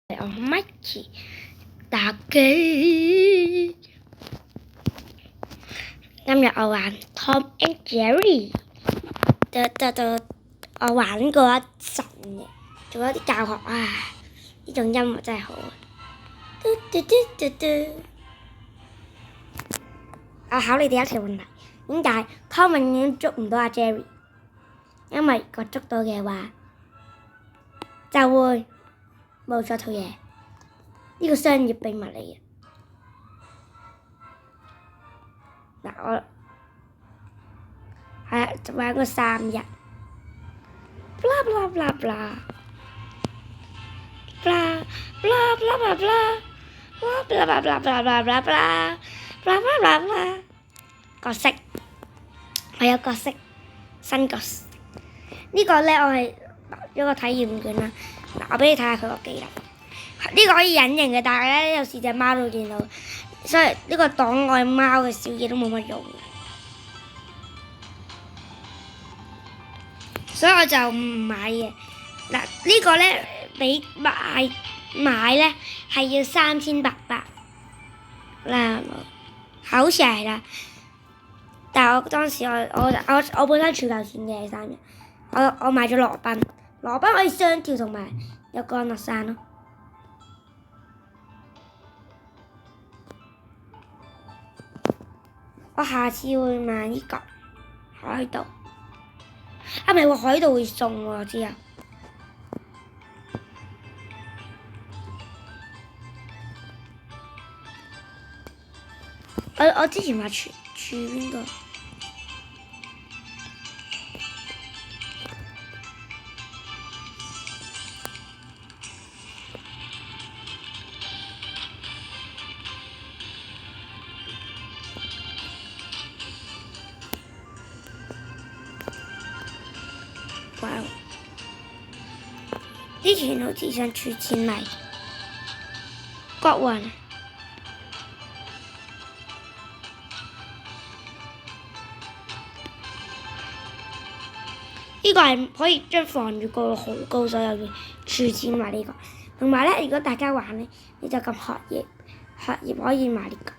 我 Mikey 打機。今日我玩 Tom and Jerry， 我玩過一陣嘅，做咗啲教學啊！呢種音樂真係好啊！我考你哋一條問題，點解 Tom 永遠捉唔到阿 Jerry？ 因為佢捉到嘅話，就會冇咗套嘢。呢個商業秘密嚟嘅。嗱，我係玩個3日，blah blah blah blah blah blah blah blah blah blah blah blah blah blah blah blah blah 角色，我有角色，新角色。呢個咧我係一個體驗卷啦。嗱，我俾你睇下佢個技能。呢個可以隱形嘅，但係咧有時隻貓都見到，所以呢個擋外貓嘅小嘢都冇乜用。所以我就唔買嘅。嗱，呢個咧俾買咧係要3800啦，好似係啦。但係我當時我本身儲夠錢嘅3日，我買咗羅賓可以雙跳同埋有降落傘咯。我下次會買呢個海盜。唔係喎，海盜會送喎，我知啊。我之前話儲邊個？哇！之前好似想儲錢買國王。呢個係可以將防禦過到好高，所以要儲錢買呢個。同埋咧，如果大家玩咧，你就撳學業可以買呢個。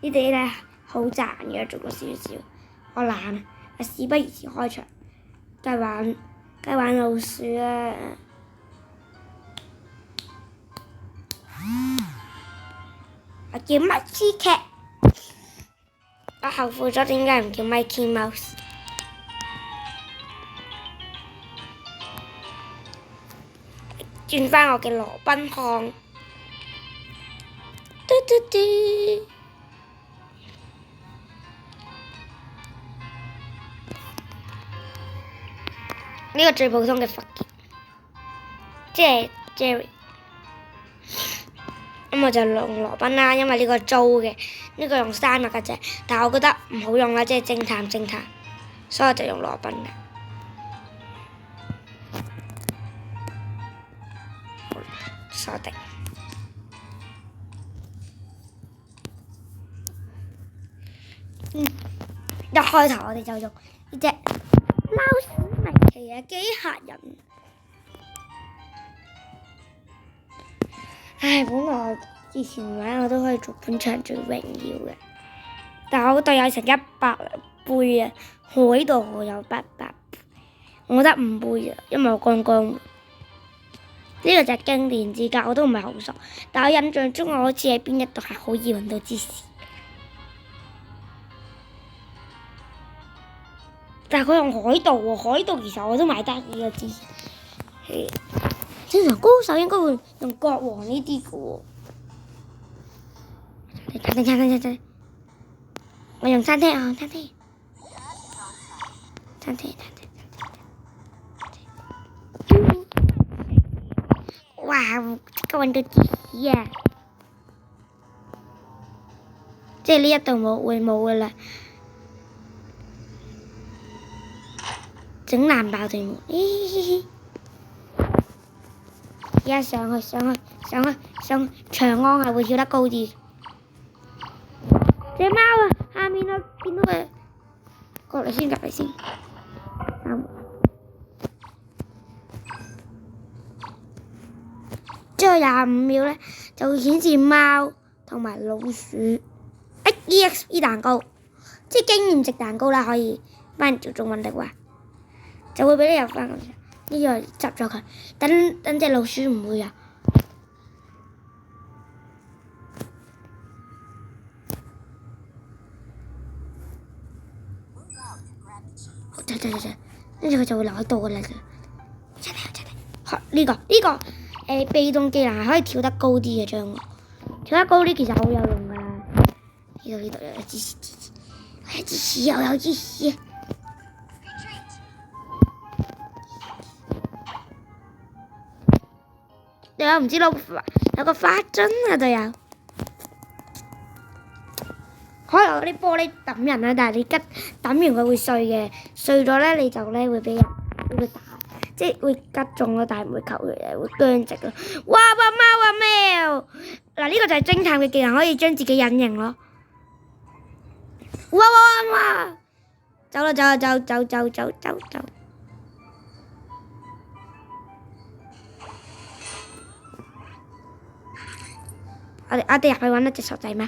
呢啲咧好賺嘅，做過少少。我懶啊，事不宜遲開場。梗係玩老鼠啊！我叫 Mikey Cat， 我後悔咗點解唔叫 Mikey Mouse。轉返我嘅羅賓漢，呢個最普通嘅福傑，即係 Jerry。咁我就用羅賓啦，因為呢個租嘅，呢個用3日嘅啫。但係我覺得唔好用啦，即係偵探，所以我就用羅賓啦。鎖定。一開頭我哋就用呢隻貓史明奇嘅機械人。唉，本來我之前玩我都可以做本場最榮耀嘅，但係我隊有成100杯啊，海盜我有800杯，我得5杯啊，因為我剛剛呢個就係經典之家，我都唔係好熟，但我印象中我好似喺邊一度係好易揾到芝士。但係佢用海盜喎，海盜其實我都買得呢個芝士。正常高手應該會用國王呢啲嘅喎。餐，我用餐廳啊，餐廳。哇！即刻揾到芝士啊！即係呢一度會冇嘅啦。整爛爆對門，而家上去，長安係會跳得高啲。隻貓啊，下面我見到佢，過嚟先。之後25秒咧就會顯示貓同埋老鼠 EXP 蛋糕，即係經驗值蛋糕啦，可以翻譯做中文的話，就會俾你入翻咁樣。呢個執咗佢，等隻老鼠唔會啊。跟住佢就會留喺度噶啦。呢個被動技能係可以跳得高啲嘅，將我跳得高啲其實好有用噶。呢度有支持，又有支持。隊友唔知有個花樽啊，隊友。可能嗰啲玻璃揼人啊，但係你揼完佢會碎嘅，碎咗咧你就咧會俾人會打，即係會擊中咯，但係唔會扣佢嘅，會僵直咯。哇！貓啊喵！嗱，呢個就係偵探嘅技能，可以將自己隱形咯。哇！走啦！走！我哋入去揾一隻傻仔貓。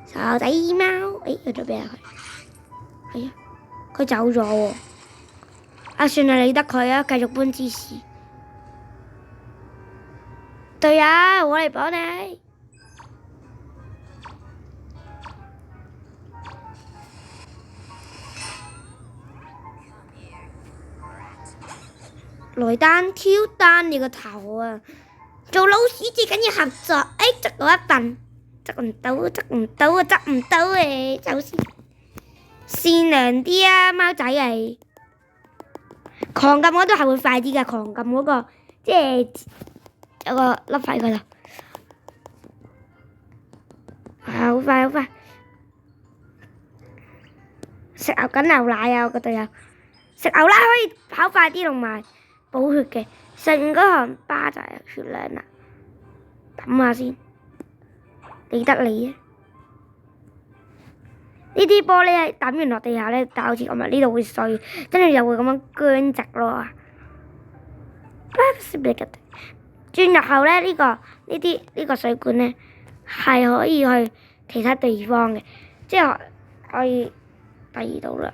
傻仔貓，去咗邊啊佢？係啊，佢走咗喎。算啦，理得佢啊，繼續搬芝士。隊友，我嚟幫你。來單挑單你個頭啊！做老鼠最緊要合作，執我一份。執唔到啊！執唔到誒，走先。善良啲啊，貓仔嚟。狂撳嗰度係會快啲㗎，狂撳嗰個即係有個粒喺嗰度。好快！食牛奶啊！我個隊友食牛奶可以跑快啲同埋補血嘅。食完嗰行巴就係血量啦。揼下先。理得你啊！呢啲玻璃係抌完落地下咧，但好似咁啊，呢度會碎，跟住又會咁樣僵直咯。轉入後咧，呢個水管咧係可以去其他地方嘅，即係可以第二度啦，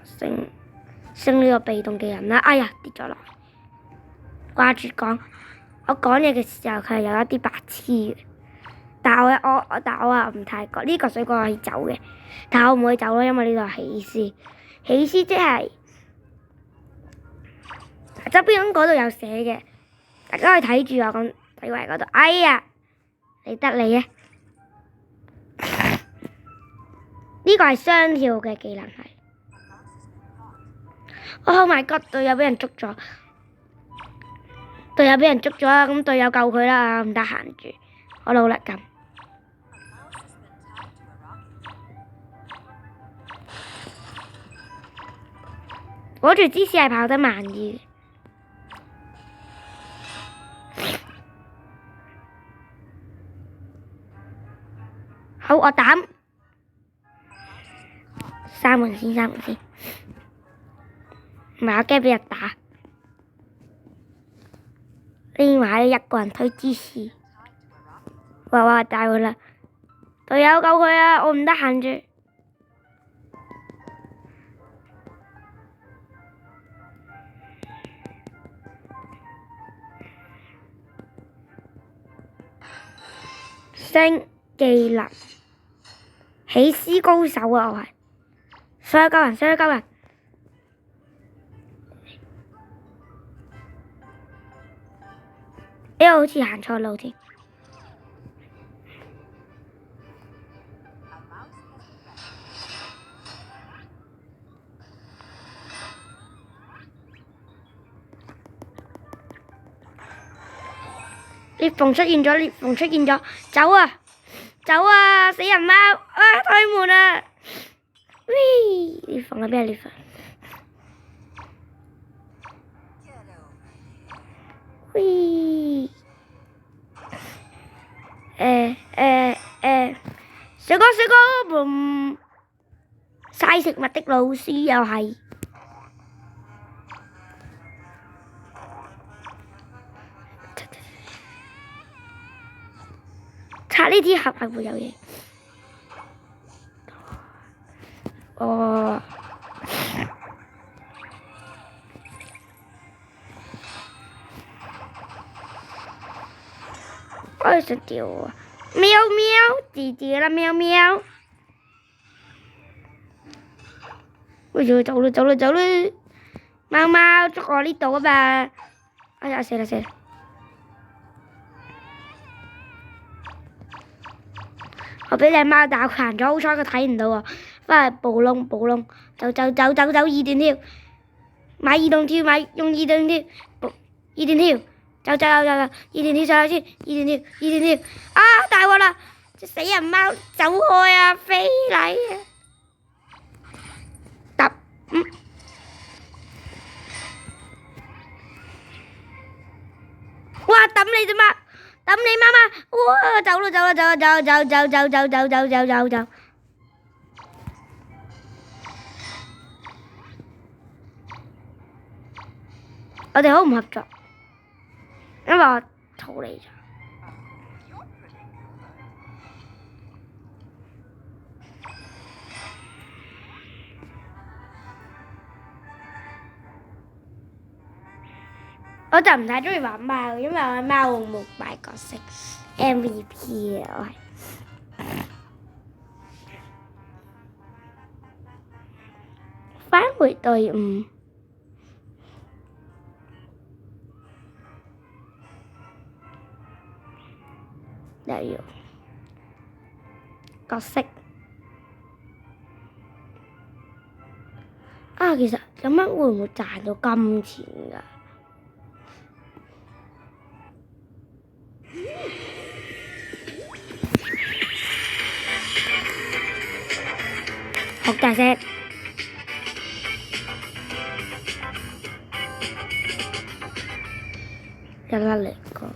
升呢個被動技能啦。哎呀，跌咗落嚟，掛住講，我講嘢嘅時候佢係有一啲白痴嘅。但我唔太覺呢個水果可以走嘅，但我唔可以走咯，因為呢度係起司即係側邊嗰度有寫嘅，大家可以睇住啊，咁睇埋嗰度。哎呀，理得你啊！呢個係雙跳嘅技能係。Oh my god！隊友俾人捉咗，咁隊友救佢啦，唔得閒住，我努力咁。嗰條芝士係跑得慢啲。好，我膽。三門先。唔係我驚俾人打。匿埋喺一個人推芝士。哇！大鑊啦！隊友救佢啊！我唔得閒住。升技能，起司高手啊！我係，所有救人，好似行錯路添。裂縫出現咗，走啊！死人貓啊！推門啊！裂縫啊！邊係裂縫？水哥，嘥食物的老師又係。拆呢啲盒係會有嘢。哦。我想掉啊！喵喵，弟弟啦，喵喵。喂住走啦走啦走啦！貓貓捉我呢度啊嘛！哎呀死啦死啦！我俾隻貓打殘咗，好彩佢睇唔到啊！翻去暴龍暴龍，走走走走走二段跳，買移動跳買用二段跳，二段跳，走走走走二段跳上去先，二段跳二段跳，啊大鑊啦！隻死人貓走開啊，飛嚟啊！揼哇揼你隻貓！揼你媽媽！哇走啦走啦走啦走走走走走走走走走走！我哋好唔合作，因為我逃離咗。我就唔太中意玩貓，因為我貓我冇買角色 MVP 啊，我係。返回隊伍。又要角色啊！其實咁樣會唔會賺到金錢㗎？好大聲！一粒嚟個。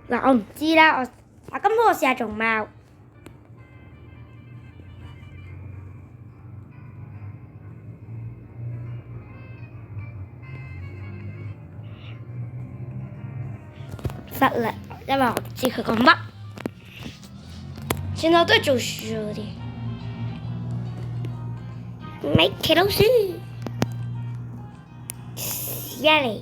嗱，我唔知啦，我根本我試下做貓。失啦，因為我唔知佢講乜。算啦，我都係做樹嗰啲。米奇老鼠，試下嚟。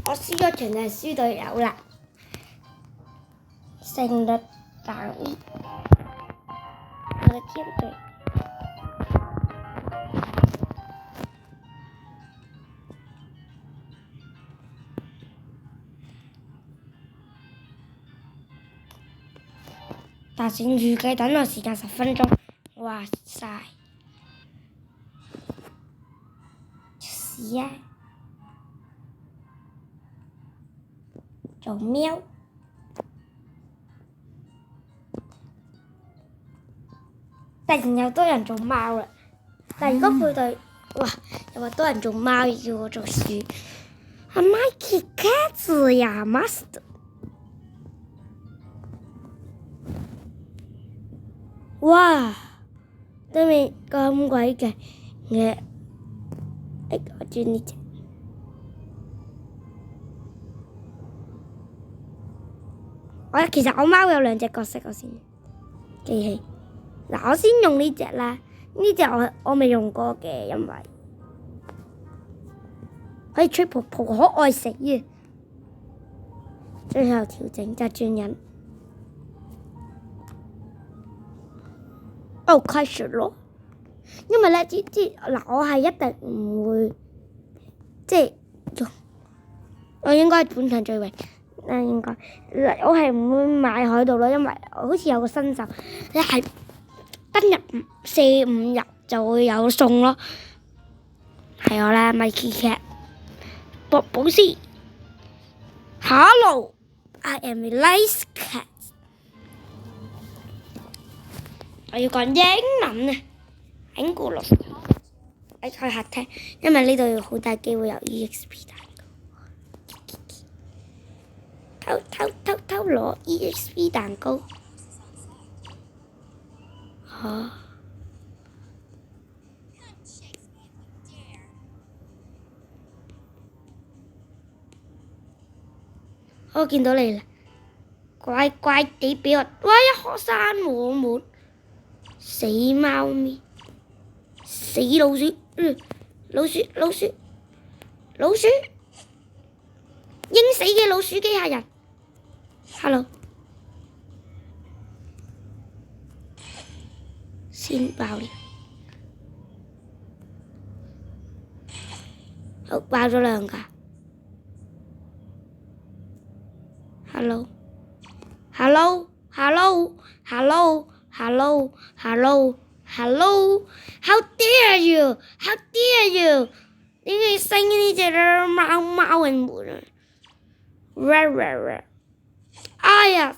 我輸咗場就係輸隊友啦，勝率大於我的天隊。但是預計等我時間10分鐘，哇塞！試啊！做喵，突然又多人做貓啦！但如果配對，哇，又話多人做貓，要我做樹。阿 Mikey Cat 呀，Master， 哇，對面咁鬼勁嘅，我轉呢隻。其實我貓有2隻角色，我先記起。嗱，我先用呢隻啦，呢隻我未用過嘅，因為可以吹泡泡，可愛死啊！最後調整就轉人。開始咯，因為咧嗱，我係一定唔會我應該本場最榮。應該我係唔會買海盜咯，因為好似有個新手，你係登入4、5日就會有送咯。係我啦 ，Mikey Cat， 博寶斯 ，Hello，I am a nice cat。我要講英文啊，English。去客廳，因為呢度好大機會有 EXP 蛋糕。偷攞 EXP 蛋糕。我見到你啦，乖乖地俾我，哇！一顆山禾門，死貓咪，死老鼠，老鼠，應死嘅老鼠機械人 ，hello， 先爆了，好爆咗兩架。Hello. How dare you? How dare you? 呢個聲呢隻貓嘅門啊！哎呀！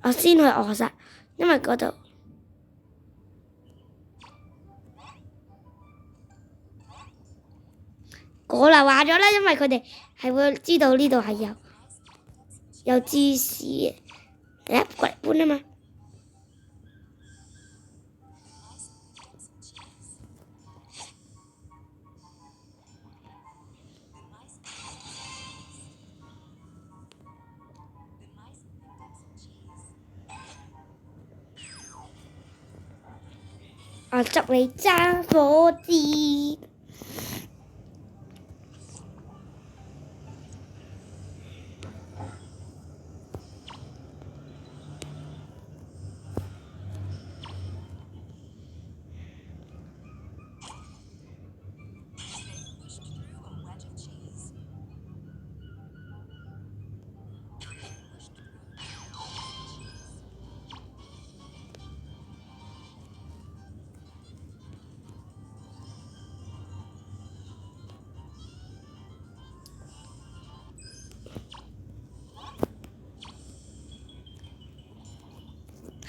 我先去餓殺，因為嗰度。我就話咗啦，因為佢哋係會知道呢度係有芝士嘅，嚟過嚟搬啊嘛。我祝你揸火箭。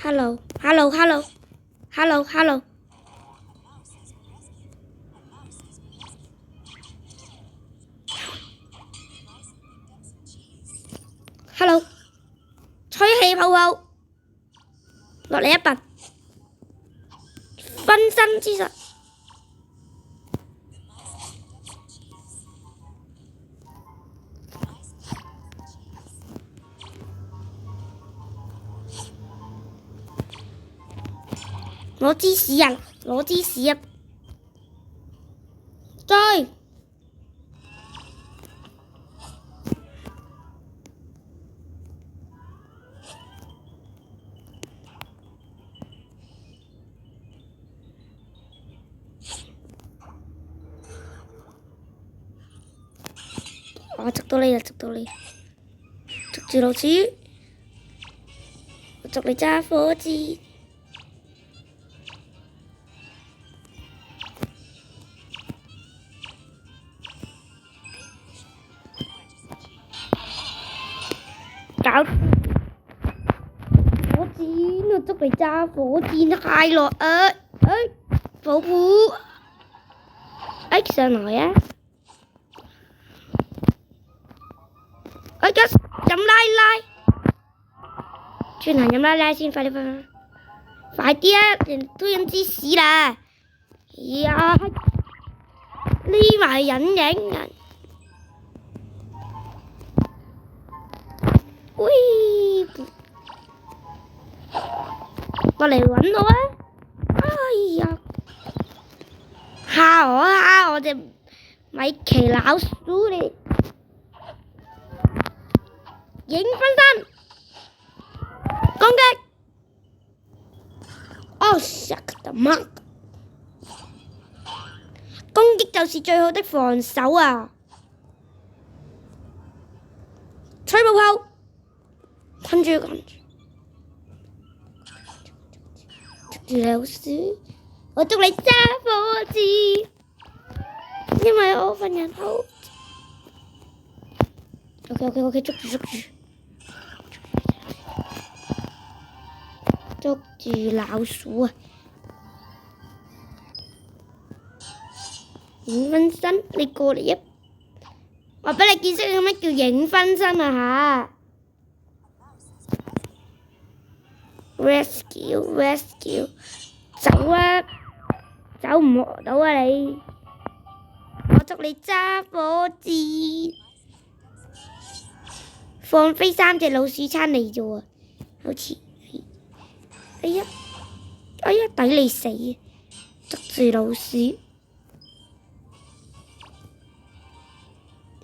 Hello. Hello， 吹氣泡泡，落嚟一笨，分身之術。攞芝士啊！追！我捉到你啦！捉住老鼠，我捉你揸火箭。搞火箭，我捉你揸火箭快樂啊！寶寶，上來啊！而家飲奶，轉行飲奶先，快啲！啊！都飲芝士啦！呀，匿埋隱形人。喂，過嚟搵我啊！哎呀，嚇我隻米奇老鼠你！影分身，攻擊！哦，shut the fuck！攻擊就是最好的防守啊！吹泡泡，困住，捉住老鼠，我捉你揸火箭，因為我份人好。OK， 捉住。捉住老鼠啊！影分身，你過嚟啊！我俾你見識咩叫影分身啊吓 ！Rescue，走啊！走唔到啊你！我捉你揸火箭，放飛3隻老鼠餐嚟啫喎，好似，哎呀，抵你死啊！捉住老鼠，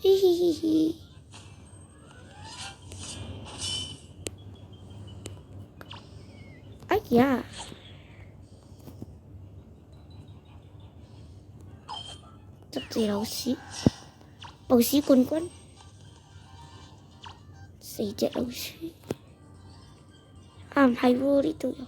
嘻嘻嘻嘻，哎呀！捉住老鼠，捕鼠冠軍，4隻老鼠，啊唔係喎，呢度有。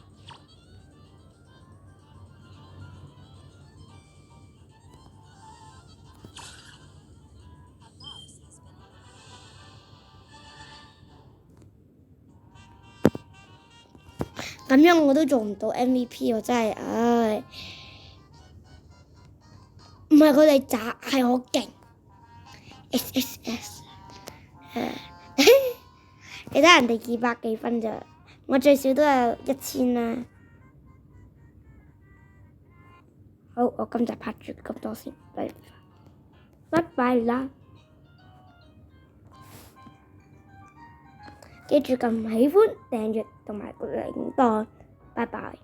咁樣我都做唔到 MVP 喎，真係，唉！唔係佢哋渣，係我勁。SSS，你睇人哋200幾分咋，我最少都有1000啦。好，我今集拍住咁多先，拜拜啦！記住撳喜歡、訂閱同埋個鈴鐺，拜拜。